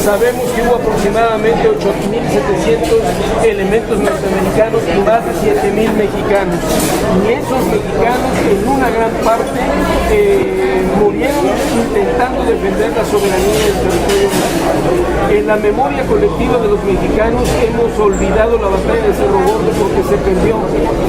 Sabemos que hubo aproximadamente 8.700 elementos norteamericanos y más de 7.000 mexicanos. Y esos mexicanos, en una gran parte, murieron intentando defender la soberanía del territorio nacional. En la memoria colectiva de los mexicanos hemos olvidado la batalla de Cerro Gordo porque se perdió.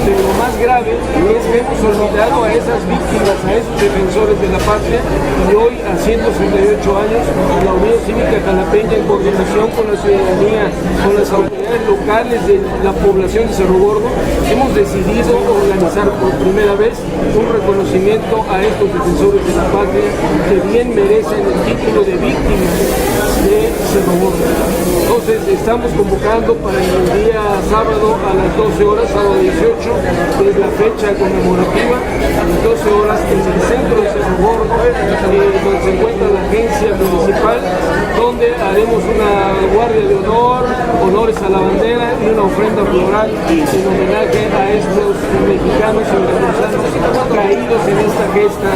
Pero lo más grave es que hemos olvidado a esas víctimas, a esos defensores de la patria, y hoy, a 168 años, la Unión Cívica Jalapeña, en coordinación con la ciudadanía, con las autoridades locales de la población de Cerro Gordo, hemos decidido organizar por primera vez un reconocimiento a estos defensores de la patria que bien merecen el título de víctimas de Cerro Gordo. Entonces estamos convocando para el día sábado a las 12 horas, sábado 18, que es la fecha conmemorativa, a las 12 horas en el centro de Cerro Gordo, donde se encuentra la agencia municipal, donde haremos una guardia de honor, honores a la bandera y una ofrenda floral en homenaje a estos mexicanos y veracruzanos caídos en esta gesta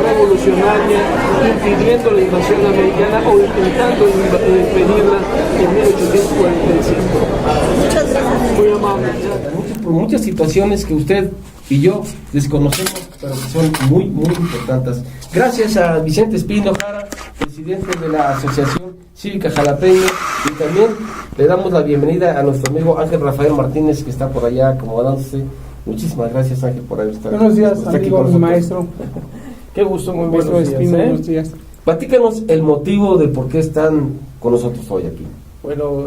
revolucionaria, impidiendo la invasión americana o intentando impedirla en 1845. Muchas gracias. Muy amable. Por muchas situaciones que usted y yo desconocemos, pero que son muy, muy importantes. Gracias a Vicente Espino Jara, presidente de la Asociación Cívica Jalapeña, y también le damos la bienvenida a nuestro amigo Ángel Rafael Martínez, que está por allá acomodándose. Muchísimas gracias, Ángel, por haber estado. Buenos días, amigo, maestro. Qué gusto, muy Maestro buenos días. Espino, buenos días. Platícanos el motivo de por qué están con nosotros hoy aquí. Bueno,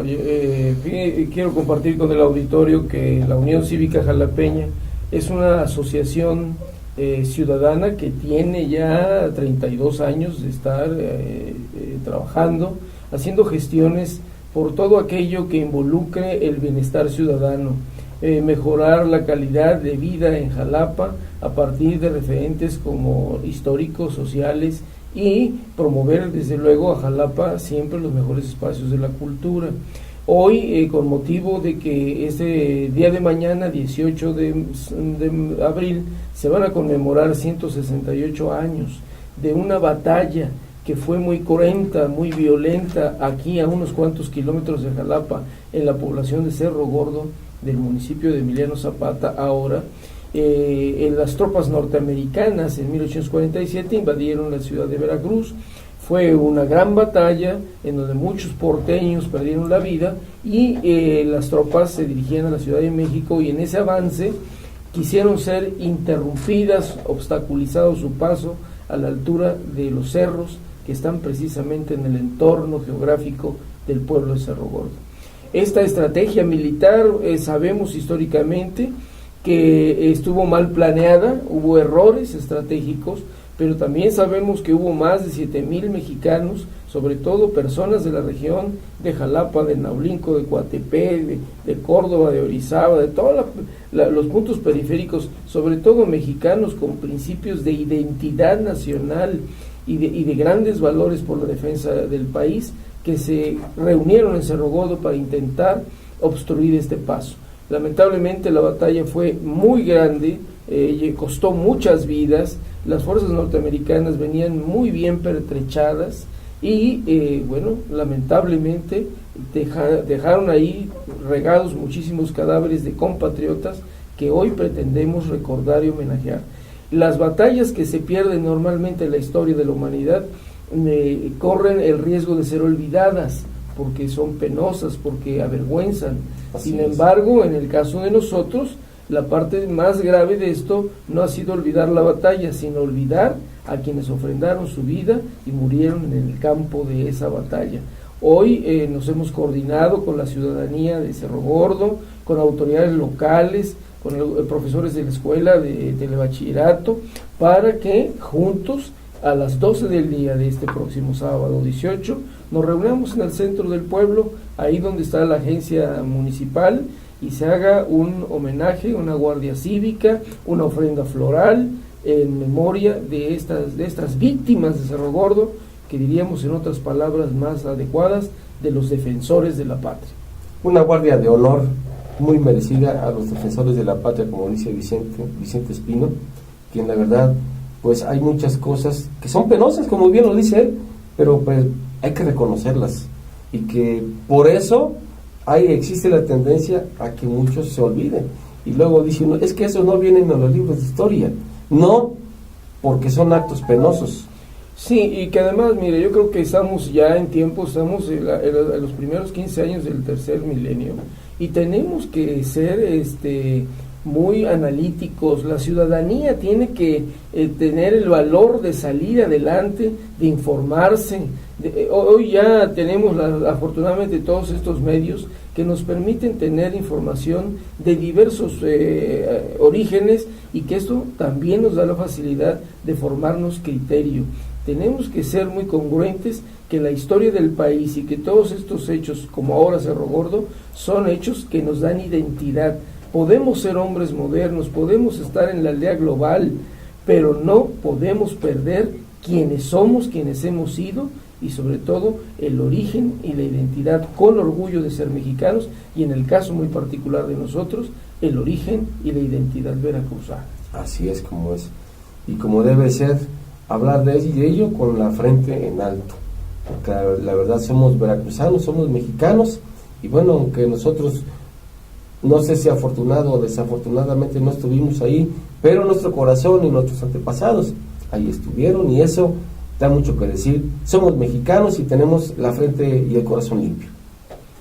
quiero compartir con el auditorio que la Unión Cívica Jalapeña es una asociación ciudadana que tiene ya 32 años de estar trabajando, haciendo gestiones por todo aquello que involucre el bienestar ciudadano, mejorar la calidad de vida en Jalapa a partir de referentes como históricos, sociales, y promover desde luego a Jalapa siempre los mejores espacios de la cultura. Hoy, con motivo de que este día de mañana, 18 de abril, se van a conmemorar 168 años de una batalla que fue muy cruenta, muy violenta, aquí a unos cuantos kilómetros de Jalapa, en la población de Cerro Gordo, del municipio de Emiliano Zapata, ahora. Las tropas norteamericanas en 1847 invadieron la ciudad de Veracruz. Fue una gran batalla en donde muchos porteños perdieron la vida y las tropas se dirigían a la Ciudad de México, y en ese avance quisieron ser interrumpidas, obstaculizado su paso a la altura de los cerros que están precisamente en el entorno geográfico del pueblo de Cerro Gordo. Esta estrategia militar, sabemos históricamente que estuvo mal planeada, hubo errores estratégicos, pero también sabemos que hubo más de 7,000 mexicanos, sobre todo personas de la región de Jalapa, de Naulinco, de Coatepec, de Córdoba, de Orizaba, de todos los puntos periféricos, sobre todo mexicanos con principios de identidad nacional y de grandes valores por la defensa del país, que se reunieron en Cerro Gordo para intentar obstruir este paso. Lamentablemente la batalla fue muy grande, costó muchas vidas, las fuerzas norteamericanas venían muy bien pertrechadas y bueno, lamentablemente dejaron ahí regados muchísimos cadáveres de compatriotas que hoy pretendemos recordar y homenajear. Las batallas que se pierden normalmente en la historia de la humanidad corren el riesgo de ser olvidadas, porque son penosas, porque avergüenzan. Sin embargo, en el caso de nosotros, la parte más grave de esto no ha sido olvidar la batalla, sino olvidar a quienes ofrendaron su vida y murieron en el campo de esa batalla. Hoy nos hemos coordinado con la ciudadanía de Cerro Gordo, con autoridades locales, con profesores de la escuela de telebachillerato, para que juntos a las 12 del día de este próximo sábado 18 nos reunamos en el centro del pueblo, ahí donde está la agencia municipal, y se haga un homenaje, una guardia cívica, una ofrenda floral en memoria de estas víctimas de Cerro Gordo, que diríamos en otras palabras más adecuadas, de los defensores de la patria. Una guardia de honor muy merecida a los defensores de la patria, como dice Vicente Espino, quien la verdad, pues hay muchas cosas que son penosas, como bien lo dice él, pero pues hay que reconocerlas, y que por eso existe la tendencia a que muchos se olviden, y luego dicen, no, es que esos no vienen en los libros de historia, no, porque son actos penosos. Sí, y que además, mire, yo creo que estamos ya en tiempo, estamos en los primeros 15 años del tercer milenio, y tenemos que ser muy analíticos. La ciudadanía tiene que tener el valor de salir adelante, de informarse. Hoy ya tenemos afortunadamente todos estos medios que nos permiten tener información de diversos orígenes, y que esto también nos da la facilidad de formarnos criterio. Tenemos que ser muy congruentes que la historia del país y que todos estos hechos, como ahora Cerro Gordo, son hechos que nos dan identidad. Podemos ser hombres modernos, podemos estar en la aldea global, pero no podemos perder quienes somos, quienes hemos sido, y sobre todo el origen y la identidad, con orgullo de ser mexicanos, y en el caso muy particular de nosotros, el origen y la identidad veracruzana. Así es como es, y como debe ser, hablar de ello con la frente en alto, porque la verdad somos veracruzanos, somos mexicanos, y bueno, aunque nosotros, no sé si afortunado o desafortunadamente no estuvimos ahí, pero nuestro corazón y nuestros antepasados ahí estuvieron, y eso da mucho que decir. Somos mexicanos y tenemos la frente y el corazón limpio.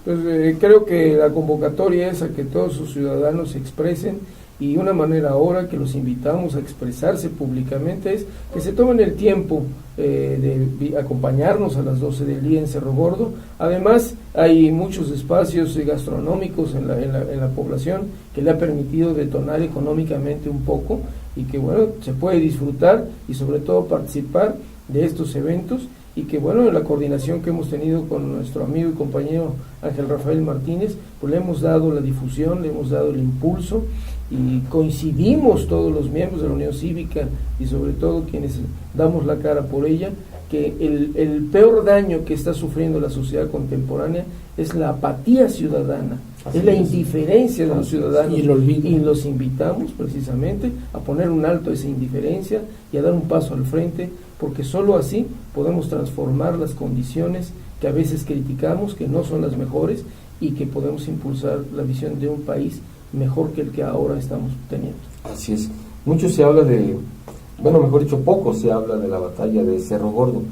Pues creo que la convocatoria es a que todos sus ciudadanos se expresen, y una manera ahora que los invitamos a expresarse públicamente es que se tomen el tiempo de acompañarnos a las 12 del día en Cerro Gordo. Además, hay muchos espacios gastronómicos en la población que le ha permitido detonar económicamente un poco, y que bueno, se puede disfrutar y sobre todo participar de estos eventos, y que bueno, en la coordinación que hemos tenido con nuestro amigo y compañero Ángel Rafael Martínez, pues le hemos dado la difusión, le hemos dado el impulso, y coincidimos todos los miembros de la Unión Cívica y sobre todo quienes damos la cara por ella, que el peor daño que está sufriendo la sociedad contemporánea es la apatía ciudadana, es la indiferencia de los ciudadanos, y los invitamos precisamente a poner un alto a esa indiferencia y a dar un paso al frente, porque solo así podemos transformar las condiciones que a veces criticamos, que no son las mejores, y que podemos impulsar la visión de un país mejor que el que ahora estamos teniendo. Así es. Mucho se habla mejor dicho, poco se habla de la batalla de Cerro Gordo,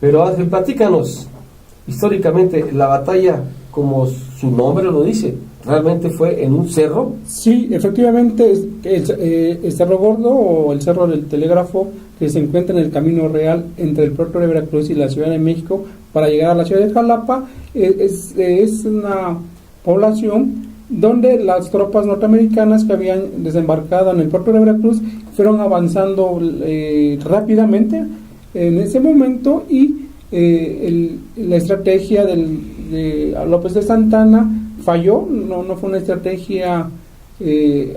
pero Ángel, platícanos históricamente, la batalla, como su nombre lo dice, ¿realmente fue en un cerro? Sí, efectivamente, el Cerro Gordo, o el Cerro del Telégrafo, que se encuentra en el camino real entre el puerto de Veracruz y la Ciudad de México para llegar a la ciudad de Jalapa, es una población donde las tropas norteamericanas que habían desembarcado en el puerto de Veracruz fueron avanzando rápidamente en ese momento, y la estrategia de López de Santana falló, no fue una estrategia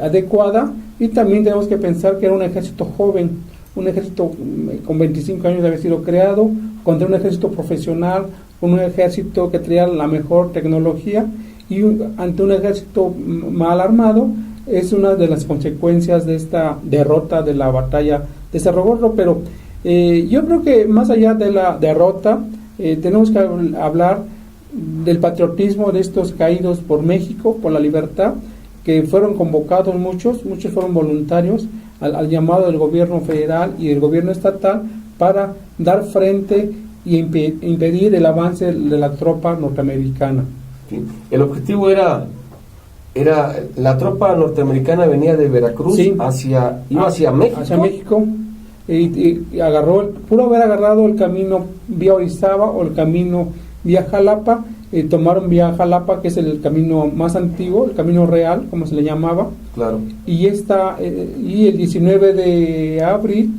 adecuada, y también tenemos que pensar que era un ejército joven, un ejército con 25 años de haber sido creado, contra un ejército profesional, un ejército que traía la mejor tecnología, y ante un ejército mal armado. Es una de las consecuencias de esta derrota de la batalla de Cerro Gordo. Pero yo creo que más allá de la derrota, tenemos que hablar del patriotismo de estos caídos por México, por la libertad, que fueron convocados muchos fueron voluntarios al llamado del gobierno federal y del gobierno estatal para dar frente y impedir el avance de la tropa norteamericana. Sí. El objetivo era la tropa norteamericana venía de Veracruz, sí, hacia México. Hacia México, y pudo haber agarrado el camino vía Orizaba o el camino vía Jalapa. Tomaron vía Jalapa, que es el camino más antiguo, el camino real, como se le llamaba. Claro. Y y el 19 de abril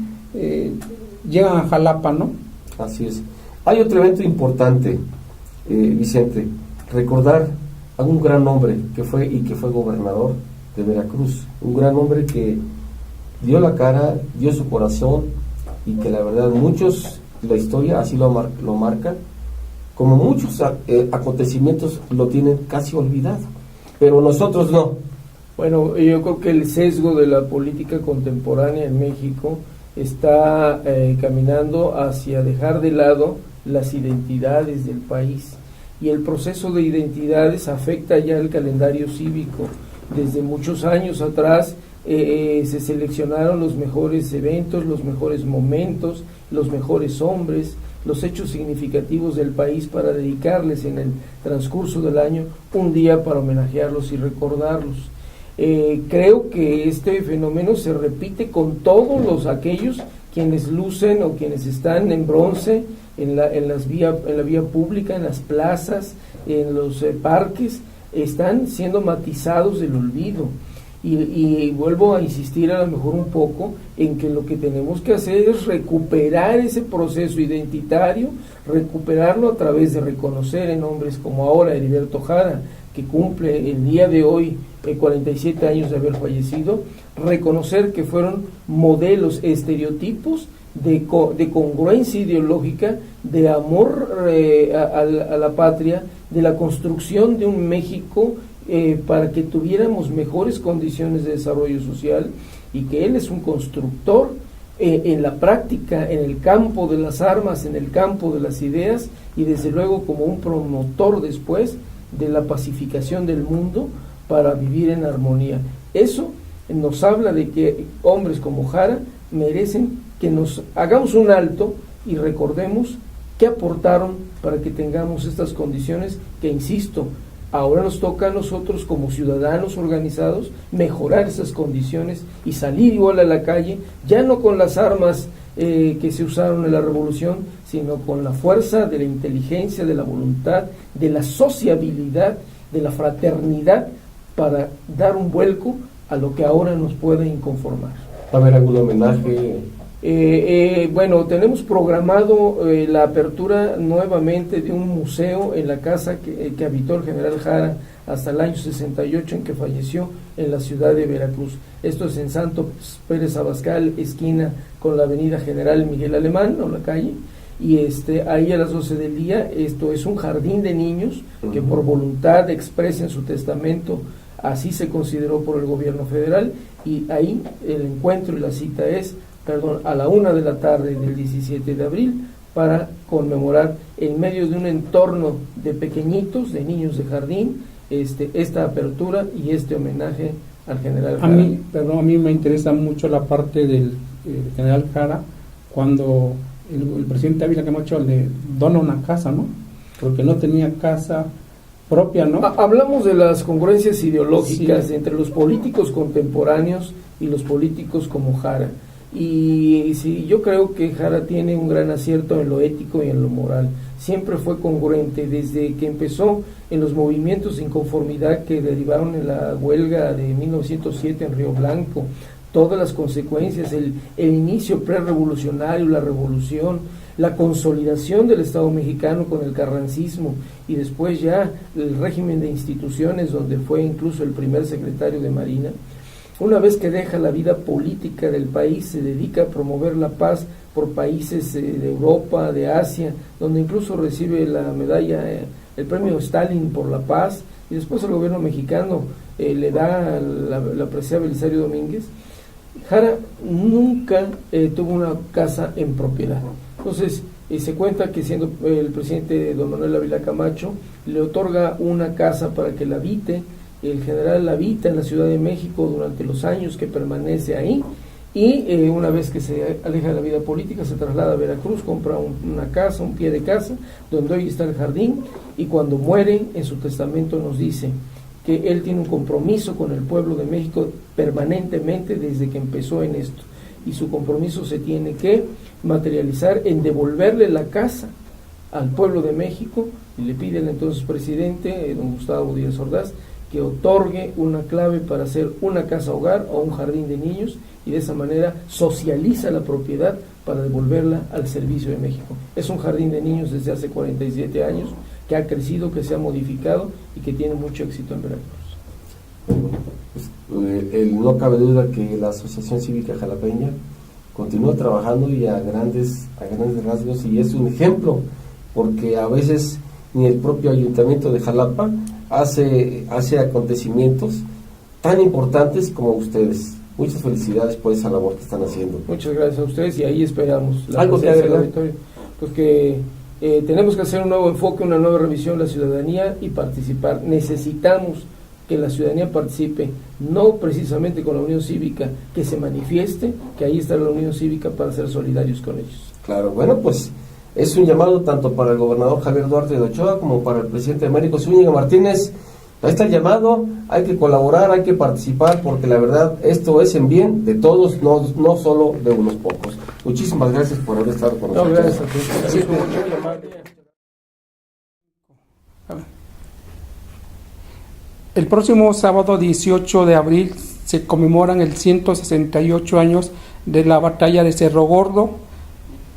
llegan a Jalapa, ¿no? Así es. Hay otro evento importante, Vicente, recordar a un gran hombre que fue gobernador de Veracruz, un gran hombre que dio la cara, dio su corazón, y que la verdad muchos, la historia así lo marca, como muchos acontecimientos lo tienen casi olvidado, pero nosotros no. Bueno, yo creo que el sesgo de la política contemporánea en México está caminando hacia dejar de lado las identidades del país. Y el proceso de identidades afecta ya el calendario cívico. Desde muchos años atrás se seleccionaron los mejores eventos, los mejores momentos, los mejores hombres, los hechos significativos del país para dedicarles en el transcurso del año un día para homenajearlos y recordarlos. Creo que este fenómeno se repite con todos aquellos quienes lucen o quienes están en bronce en la vía pública, en las plazas, en los parques, están siendo matizados del olvido. Y vuelvo a insistir a lo mejor un poco en que lo que tenemos que hacer es recuperar ese proceso identitario, recuperarlo a través de reconocer en hombres como ahora Heriberto Jara, que cumple el día de hoy 47 años de haber fallecido, reconocer que fueron modelos, estereotipos de congruencia ideológica, de amor a la patria, de la construcción de un México para que tuviéramos mejores condiciones de desarrollo social, y que él es un constructor en la práctica, en el campo de las armas, en el campo de las ideas, y desde luego como un promotor después de la pacificación del mundo para vivir en armonía. Eso nos habla de que hombres como Jara merecen que nos hagamos un alto y recordemos qué aportaron para que tengamos estas condiciones que, insisto, ahora nos toca a nosotros como ciudadanos organizados mejorar esas condiciones y salir igual a la calle, ya no con las armas que se usaron en la revolución, sino con la fuerza de la inteligencia, de la voluntad, de la sociabilidad, de la fraternidad, para dar un vuelco a lo que ahora nos puede inconformar. ¿Va a haber algún homenaje? Bueno, tenemos programado la apertura nuevamente de un museo en la casa que habitó el general Jara hasta el año 68, en que falleció, en la ciudad de Veracruz. Esto es en Santo Pérez Abascal, esquina con la avenida General Miguel Alemán, o la calle, y ahí a las 12 del día. Esto es un jardín de niños que por voluntad expresa en su testamento, así se consideró por el gobierno federal, y ahí el encuentro y la cita es a la 1 de la tarde del 17 de abril, para conmemorar en medio de un entorno de pequeñitos, de niños de jardín, esta apertura y este homenaje al general Jara. A mí me interesa mucho la parte del general Jara, cuando el presidente Ávila Camacho le dona una casa, ¿no? Porque no tenía casa propia, ¿no? Hablamos de las congruencias ideológicas entre los políticos contemporáneos y los políticos como Jara. Y sí, yo creo que Jara tiene un gran acierto en lo ético y en lo moral. Siempre fue congruente desde que empezó en los movimientos de inconformidad que derivaron en la huelga de 1907 en Río Blanco, todas las consecuencias, el inicio prerevolucionario, la revolución, la consolidación del Estado mexicano con el carrancismo, y después ya el régimen de instituciones, donde fue incluso el primer secretario de Marina. Una vez que deja la vida política del país, se dedica a promover la paz por países de Europa, de Asia, donde incluso recibe la medalla, el premio Stalin por la paz, y después el gobierno mexicano le da la presea Belisario Domínguez. Jara nunca tuvo una casa en propiedad. Entonces, se cuenta que siendo el presidente don Manuel Ávila Camacho, le otorga una casa para que la habite. El general la habita en la Ciudad de México durante los años que permanece ahí, y una vez que se aleja de la vida política se traslada a Veracruz, compra una casa, un pie de casa, donde hoy está el jardín, y cuando muere en su testamento nos dice que él tiene un compromiso con el pueblo de México permanentemente desde que empezó en esto, y su compromiso se tiene que materializar en devolverle la casa al pueblo de México, y le pide al entonces presidente, don Gustavo Díaz Ordaz, que otorgue una clave para hacer una casa hogar o un jardín de niños, y de esa manera socializa la propiedad para devolverla al servicio de México. Es un jardín de niños desde hace 47 años, que ha crecido, que se ha modificado y que tiene mucho éxito en Veracruz. No cabe duda que la Asociación Cívica Jalapeña continúa trabajando, y a grandes rasgos, y es un ejemplo, porque a veces ni el propio Ayuntamiento de Jalapa hace acontecimientos tan importantes como ustedes. Muchas felicidades por esa labor que están haciendo. Muchas gracias a ustedes, y ahí esperamos ¿Algo que agregar? Pues que tenemos que hacer un nuevo enfoque, una nueva revisión de la ciudadanía y participar. Necesitamos que la ciudadanía participe, no precisamente con la Unión Cívica, que se manifieste, que ahí está la Unión Cívica para ser solidarios con ellos. Claro, bueno, pues es un llamado tanto para el gobernador Javier Duarte de Ochoa como para el presidente Américo Zúñiga Martínez. Ahí está el llamado, hay que colaborar, hay que participar, porque la verdad esto es en bien de todos, no solo de unos pocos. Muchísimas gracias por haber estado con nosotros. Gracias a ti. Sí, El próximo sábado 18 de abril se conmemoran el 168 años de la batalla de Cerro Gordo,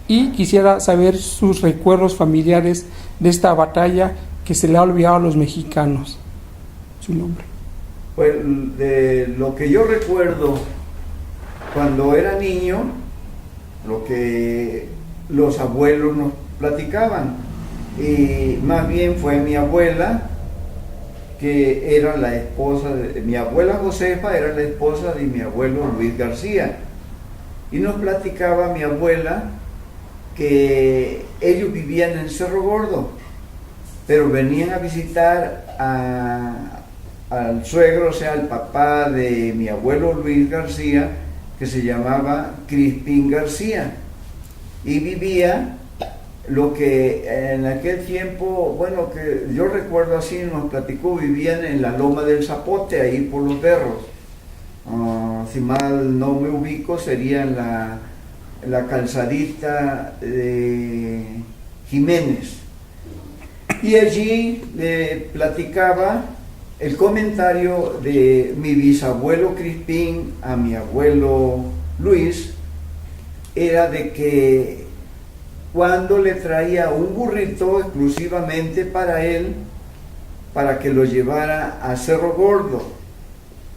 y quisiera saber sus recuerdos familiares de esta batalla que se le ha olvidado a los mexicanos. Su nombre. Pues de lo que yo recuerdo cuando era niño, lo que los abuelos nos platicaban, y más bien fue mi abuela, que era la esposa de mi abuela Josefa, era la esposa de mi abuelo Luis García, y nos platicaba mi abuela que ellos vivían en Cerro Gordo, pero venían a visitar al suegro, o sea, al papá de mi abuelo Luis García, que se llamaba Crispín García, y vivía lo que en aquel tiempo, bueno, que yo recuerdo así, nos platicó, vivían en la Loma del Zapote, ahí por los Berros. Si mal no me ubico, sería en la calzadita de Jiménez. Y allí platicaba el comentario de mi bisabuelo Crispín a mi abuelo Luis, era de que cuando le traía un burrito exclusivamente para él, para que lo llevara a Cerro Gordo,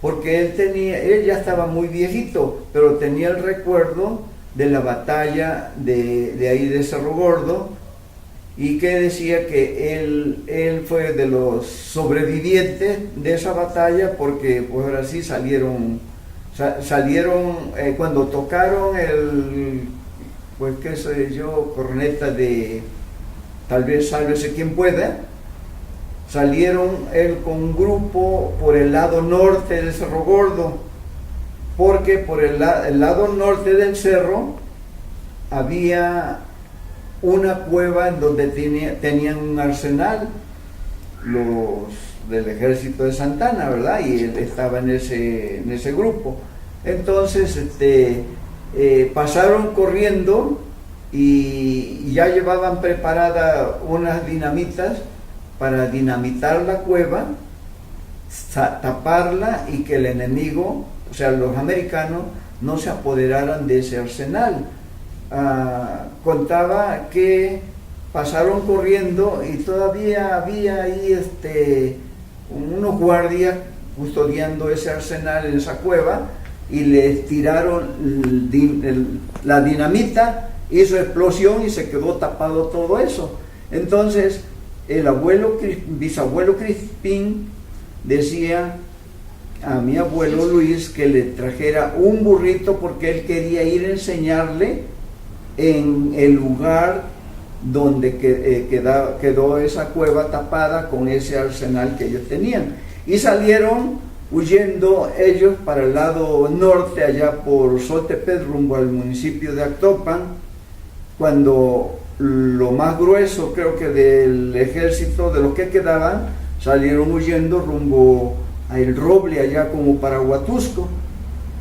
porque él ya estaba muy viejito, pero tenía el recuerdo de la batalla de ahí de Cerro Gordo, y que decía que él fue de los sobrevivientes de esa batalla, porque pues ahora sí salieron cuando tocaron pues qué sé yo, corneta de tal vez sálvese quien pueda, salieron él con un grupo por el lado norte del Cerro Gordo, porque por el lado norte del cerro había una cueva en donde tenían un arsenal, los del ejército de Santana, ¿verdad? Y él estaba en ese grupo. Entonces, pasaron corriendo y ya llevaban preparadas unas dinamitas para dinamitar la cueva, taparla y que el enemigo, o sea, los americanos, no se apoderaran de ese arsenal. Contaba que pasaron corriendo y todavía había ahí unos guardias custodiando ese arsenal en esa cueva, y les tiraron la dinamita, hizo explosión y se quedó tapado todo eso. Entonces el bisabuelo Crispín decía a mi abuelo Luis que le trajera un burrito, porque él quería ir a enseñarle en el lugar donde quedó esa cueva tapada con ese arsenal que ellos tenían, y salieron huyendo ellos para el lado norte, allá por Soteped, rumbo al municipio de Actopan, cuando lo más grueso, creo que del ejército, de los que quedaban, salieron huyendo rumbo a El Roble, allá como para Huatusco.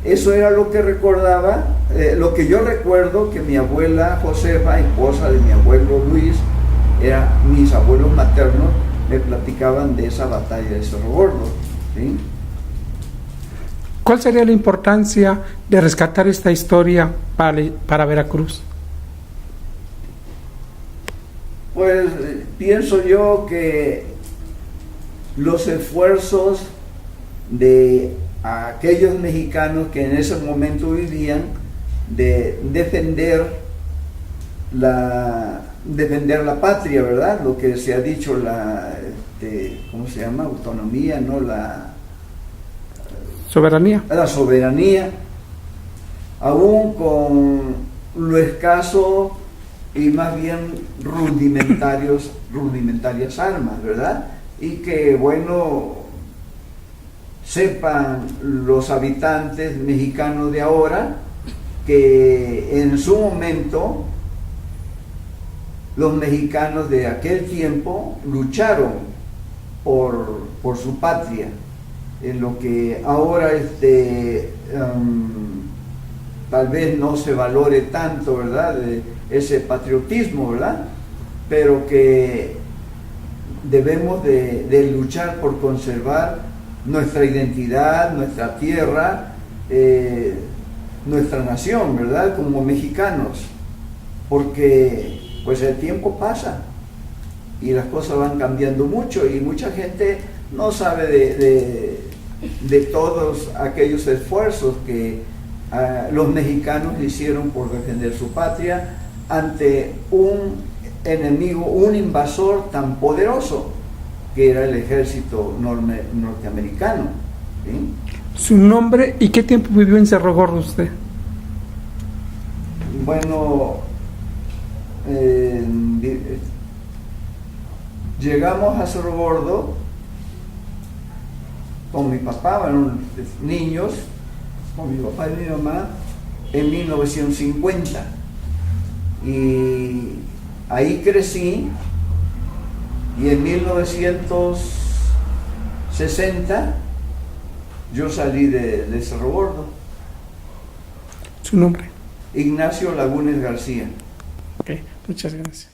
Eso era lo que recordaba, lo que yo recuerdo, que mi abuela Josefa, esposa de mi abuelo Luis, mis abuelos maternos, me platicaban de esa batalla de Cerro Gordo, ¿sí? ¿Cuál sería la importancia de rescatar esta historia para Veracruz? Pues pienso yo que los esfuerzos de aquellos mexicanos que en ese momento vivían, de defender la patria, ¿verdad? Lo que se ha dicho, ¿cómo se llama? Autonomía, ¿no? Soberanía. La soberanía, aún con lo escaso y más bien rudimentarias armas, ¿verdad? Y que, bueno, sepan los habitantes mexicanos de ahora que en su momento los mexicanos de aquel tiempo lucharon por su patria, en lo que ahora tal vez no se valore tanto, ¿verdad?, ese patriotismo, ¿verdad?, pero que debemos de luchar por conservar nuestra identidad, nuestra tierra, nuestra nación, ¿verdad?, como mexicanos, porque pues el tiempo pasa y las cosas van cambiando mucho y mucha gente no sabe de todos aquellos esfuerzos que los mexicanos hicieron por defender su patria ante un enemigo, un invasor tan poderoso que era el ejército norteamericano, ¿sí? Su nombre y qué tiempo vivió en Cerro Gordo usted. Bueno, llegamos a Cerro Gordo con mi papá, bueno, niños, con mi papá y mi mamá, en 1950. Y ahí crecí, y en 1960 yo salí de Cerro Gordo. Su nombre. Ignacio Lagunes García. Ok, muchas gracias.